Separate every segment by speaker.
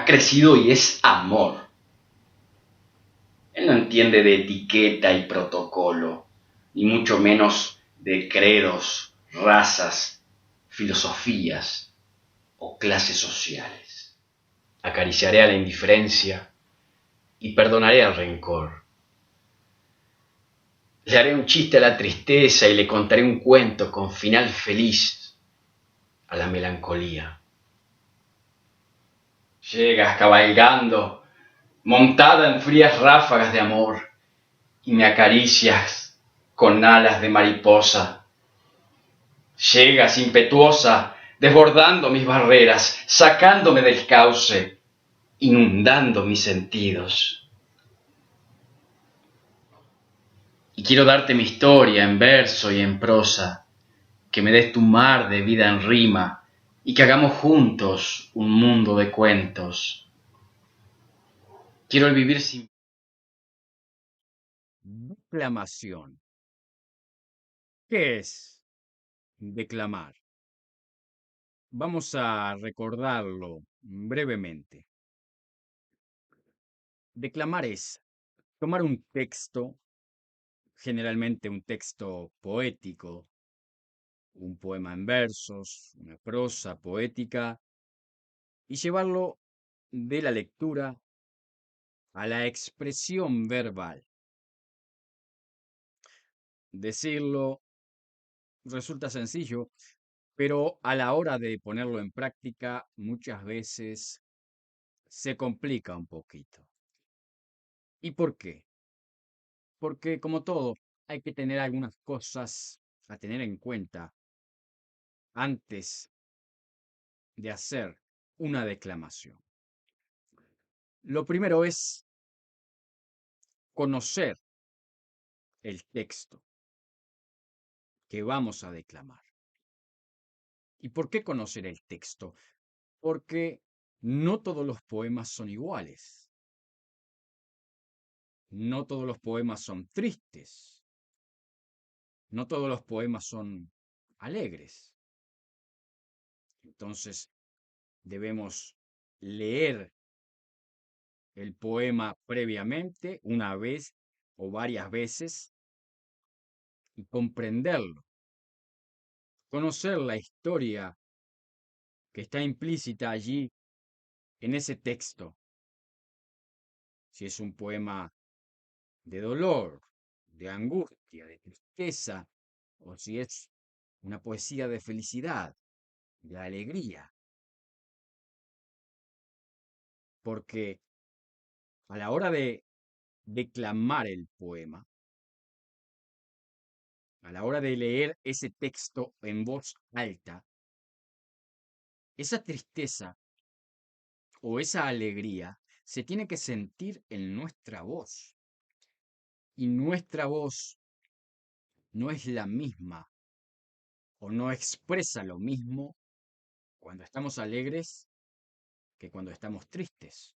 Speaker 1: ha crecido y es amor. Él no entiende de etiqueta y protocolo, ni mucho menos de credos, razas, filosofías o clases sociales. Acariciaré a la indiferencia y perdonaré al rencor. Le haré un chiste a la tristeza y le contaré un cuento con final feliz a la melancolía. Llegas cabalgando, montada en frías ráfagas de amor, y me acaricias con alas de mariposa. Llegas impetuosa, desbordando mis barreras, sacándome del cauce, inundando mis sentidos. Y quiero darte mi historia en verso y en prosa, que me des tu mar de vida en rima y que hagamos juntos un mundo de cuentos. Quiero el vivir sin...
Speaker 2: Declamación. ¿Qué es declamar? Vamos a recordarlo brevemente. Declamar es tomar un texto, generalmente un texto poético, un poema en versos, una prosa poética, y llevarlo de la lectura a la expresión verbal. Decirlo resulta sencillo, pero a la hora de ponerlo en práctica muchas veces se complica un poquito. ¿Y por qué? Porque como todo, hay que tener algunas cosas a tener en cuenta antes de hacer una declamación. Lo primero es conocer el texto que vamos a declamar. ¿Y por qué conocer el texto? Porque no todos los poemas son iguales. No todos los poemas son tristes. No todos los poemas son alegres. Entonces, debemos leer el poema previamente, una vez o varias veces, y comprenderlo. Conocer la historia que está implícita allí en ese texto. Si es un poema de dolor, de angustia, de tristeza, o si es una poesía de felicidad, de alegría. Porque a la hora de declamar el poema, a la hora de leer ese texto en voz alta, esa tristeza o esa alegría se tiene que sentir en nuestra voz. Y nuestra voz no es la misma o no expresa lo mismo cuando estamos alegres que cuando estamos tristes.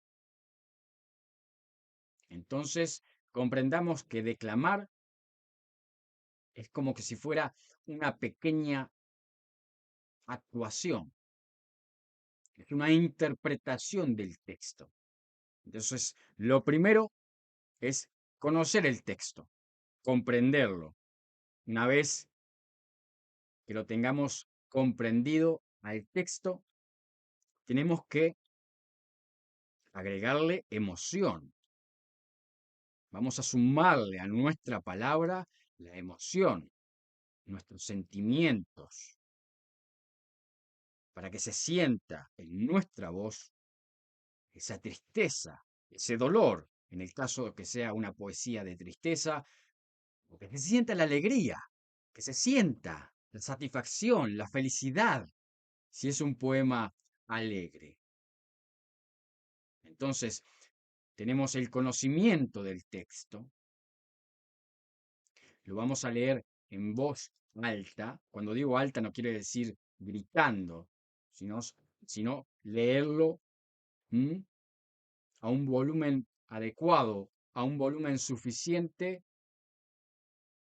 Speaker 2: Entonces, comprendamos que declamar es como que si fuera una pequeña actuación, es una interpretación del texto. Entonces, lo primero es conocer el texto, comprenderlo. Una vez que lo tengamos comprendido al texto, tenemos que agregarle emoción. Vamos a sumarle a nuestra palabra la emoción, nuestros sentimientos, para que se sienta en nuestra voz esa tristeza, ese dolor, en el caso de que sea una poesía de tristeza, o que se sienta la alegría, que se sienta la satisfacción, la felicidad, si es un poema alegre. Entonces, tenemos el conocimiento del texto, lo vamos a leer en voz alta. Cuando digo alta no quiere decir gritando, sino leerlo a un volumen adecuado, a un volumen suficiente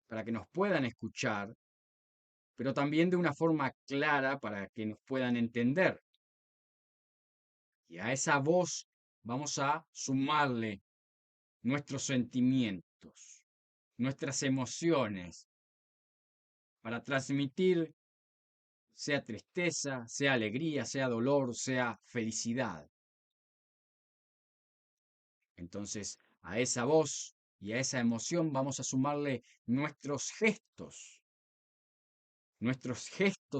Speaker 2: para que nos puedan escuchar, pero también de una forma clara para que nos puedan entender. Y a esa voz vamos a sumarle nuestros sentimientos, nuestras emociones, para transmitir sea tristeza, sea alegría, sea dolor, sea felicidad. Entonces, a esa voz y a esa emoción vamos a sumarle nuestros gestos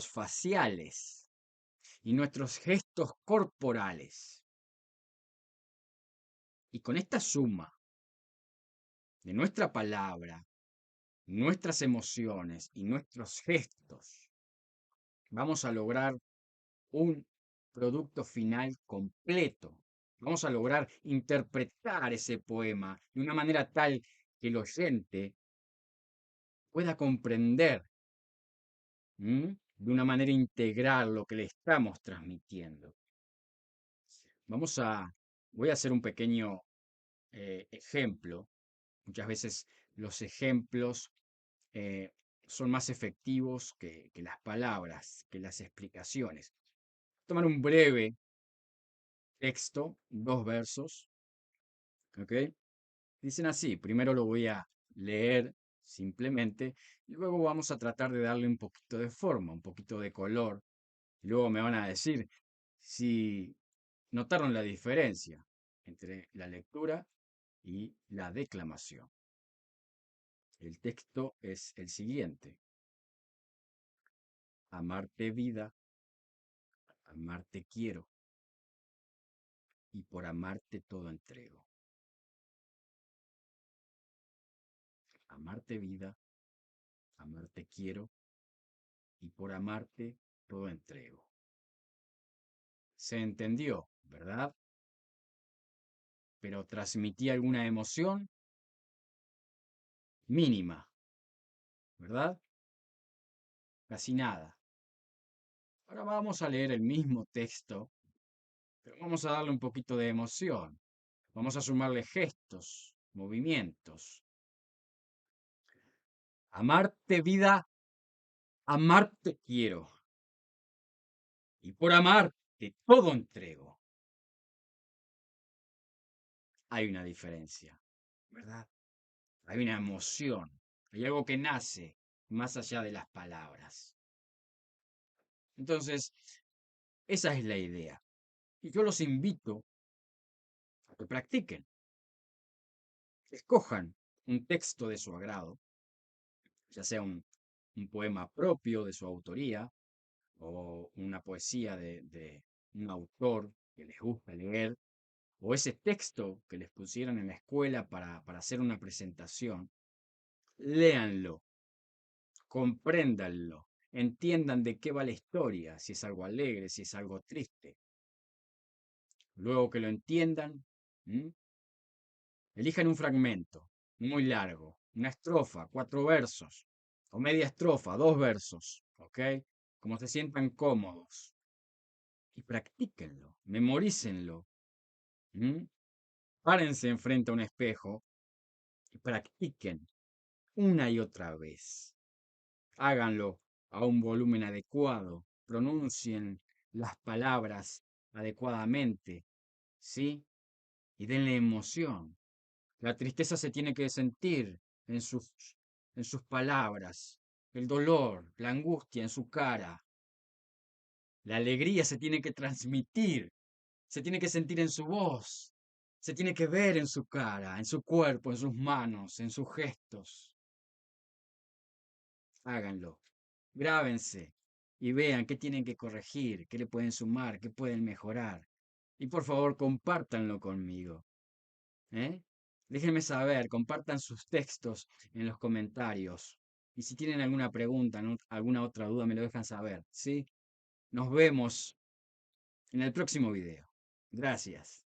Speaker 2: faciales y nuestros gestos corporales. Y con esta suma de nuestra palabra, nuestras emociones y nuestros gestos, vamos a lograr un producto final completo. Vamos a lograr interpretar ese poema de una manera tal que el oyente pueda comprender, de una manera integral lo que le estamos transmitiendo. Vamos a, voy a hacer un pequeño ejemplo. Muchas veces los ejemplos eh, son más efectivos que las palabras, que las explicaciones. Tomar un breve texto, 2 versos, ¿ok? Dicen así, primero lo voy a leer simplemente y luego vamos a tratar de darle un poquito de forma, un poquito de color. Y luego me van a decir si notaron la diferencia entre la lectura y la declamación. El texto es el siguiente. Amarte vida, amarte quiero y por amarte todo entrego. Amarte vida, amarte quiero y por amarte todo entrego. Se entendió, ¿verdad? Pero transmití alguna emoción mínima, ¿verdad? Casi nada. Ahora vamos a leer el mismo texto, pero vamos a darle un poquito de emoción. Vamos a sumarle gestos, movimientos. Amarte vida, amarte quiero. Y por amarte todo entrego. Hay una diferencia, ¿verdad? Hay una emoción. Hay algo que nace más allá de las palabras. Entonces, esa es la idea. Y yo los invito a que practiquen. Escojan un texto de su agrado, ya sea un poema propio de su autoría o una poesía de un autor que les gusta leer, o ese texto que les pusieran en la escuela para hacer una presentación. Léanlo, compréndanlo, entiendan de qué va la historia, si es algo alegre, si es algo triste. Luego que lo entiendan, ¿m? Elijan un fragmento muy largo, una estrofa, 4 versos, o media estrofa, 2 versos, ¿ok? Como se sientan cómodos. Y practíquenlo, memorícenlo. Párense enfrente a un espejo y practiquen una y otra vez. Háganlo a un volumen adecuado, pronuncien las palabras adecuadamente, ¿sí? Y denle emoción. La tristeza se tiene que sentir en sus palabras, el dolor, la angustia en su cara. La alegría se tiene que transmitir, se tiene que sentir en su voz, se tiene que ver en su cara, en su cuerpo, en sus manos, en sus gestos. Háganlo, grábense y vean qué tienen que corregir, qué le pueden sumar, qué pueden mejorar. Y por favor, compártanlo conmigo. ¿Eh? Déjenme saber, compartan sus textos en los comentarios. Y si tienen alguna pregunta, alguna otra duda, me lo dejan saber, ¿sí? Nos vemos en el próximo video. Gracias.